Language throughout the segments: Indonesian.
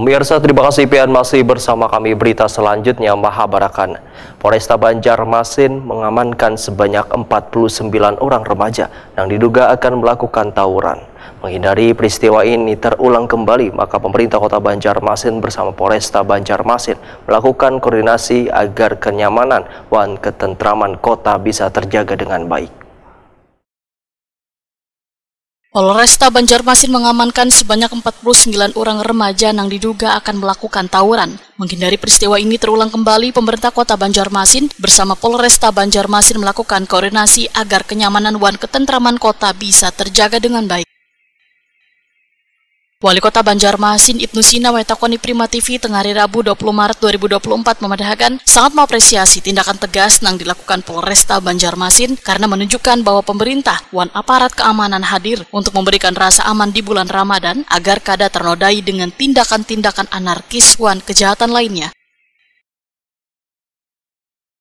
Pemirsa, terima kasih pian masih bersama kami. Berita selanjutnya, Mahabarakan. Polresta Banjarmasin mengamankan sebanyak 49 orang remaja yang diduga akan melakukan tawuran. Menghindari peristiwa ini terulang kembali, maka pemerintah Kota Banjarmasin bersama Polresta Banjarmasin melakukan koordinasi agar kenyamanan dan ketentraman kota bisa terjaga dengan baik. Polresta Banjarmasin mengamankan sebanyak 49 orang remaja yang diduga akan melakukan tawuran. Menghindari peristiwa ini terulang kembali, pemerintah Kota Banjarmasin bersama Polresta Banjarmasin melakukan koordinasi agar kenyamanan dan ketentraman kota bisa terjaga dengan baik. Wali Kota Banjarmasin Ibnu Sina Wetakoni Prima TV tengah hari Rabu 20 Maret 2024 memadahakan sangat mengapresiasi tindakan tegas yang dilakukan Polresta Banjarmasin karena menunjukkan bahwa pemerintah dan aparat keamanan hadir untuk memberikan rasa aman di bulan Ramadan agar kada ternodai dengan tindakan-tindakan anarkis dan kejahatan lainnya.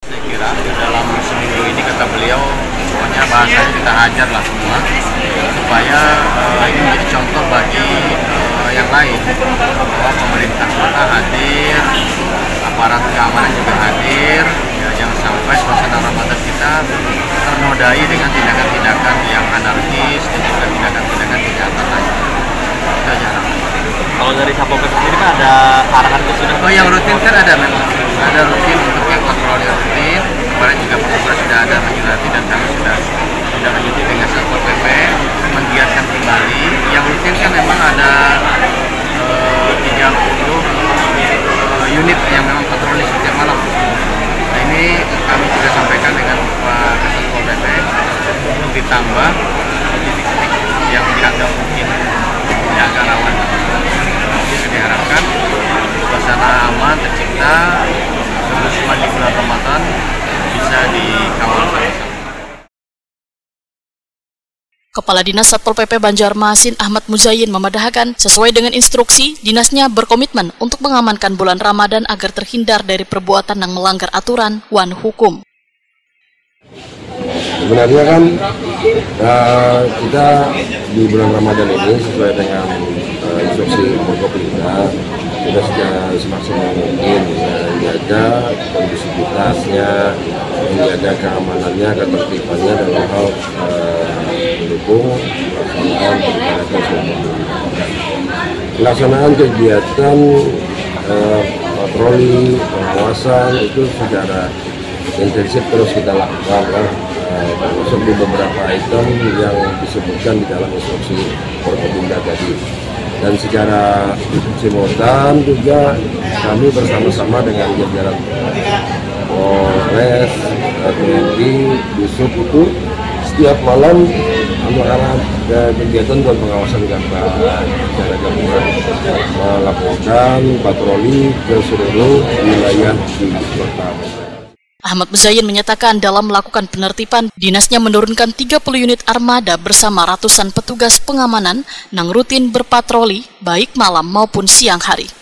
Saya kira dalam seminggu ini kata beliau, pokoknya bahasanya kita hajar lah semua supaya ini menjadi contoh bagi yang lain bahwa pemerintah kota hadir, aparat keamanan juga hadir, ya, jangan sampai suasana Ramadan kita ternodai dengan tindakan-tindakan yang anarkis dan juga tindakan-tindakan kejahatan lain. Itu aja. Kalau dari Satpol PP sendiri kan ada arahan khusus? Oh, yang rutin kan ada memang, ada rutin untuk yang patroli rutin. Kemarin juga petugas sudah ada menjulati dan kami sudah lanjuti dengan Satpol PP menggiatkan kembali. Yang rutin kan memang ada 30 unit yang memang patroli setiap malam. Nah, ini kami sudah sampaikan dengan Pak Satpol PP untuk ditambah titik-titik yang dianggap mungkin agak rawan. Jadi diharapkan suasana aman tercipta, kebersihan di bulan Ramadan bisa dikawal bersama. Kepala Dinas Satpol PP Banjarmasin Ahmad Muzayyin memadahakan sesuai dengan instruksi, dinasnya berkomitmen untuk mengamankan bulan Ramadan agar terhindar dari perbuatan yang melanggar aturan dan hukum. Sebenarnya kan kita di bulan Ramadan ini sesuai dengan instruksi Forkopimda kita secara semaksimal mungkin menjaga kondusivitasnya, menjaga keamanannya, ketertibannya dalam hal mendukung pelaksanaan kegiatan patroli pengawasan itu secara intensif terus kita lakukan, termasuk di beberapa item yang disebutkan di dalam instruksi Forkopimda tadi. Dan secara simultan juga kami bersama-sama dengan jajaran Polres, TNI, Disub itu setiap malam melakukan kegiatan dan pengawasan gabungan secara gabungan melakukan patroli ke seluruh wilayah di kota. Ahmad Muzayyin menyatakan dalam melakukan penertiban, dinasnya menurunkan 30 unit armada bersama ratusan petugas pengamanan yang rutin berpatroli baik malam maupun siang hari.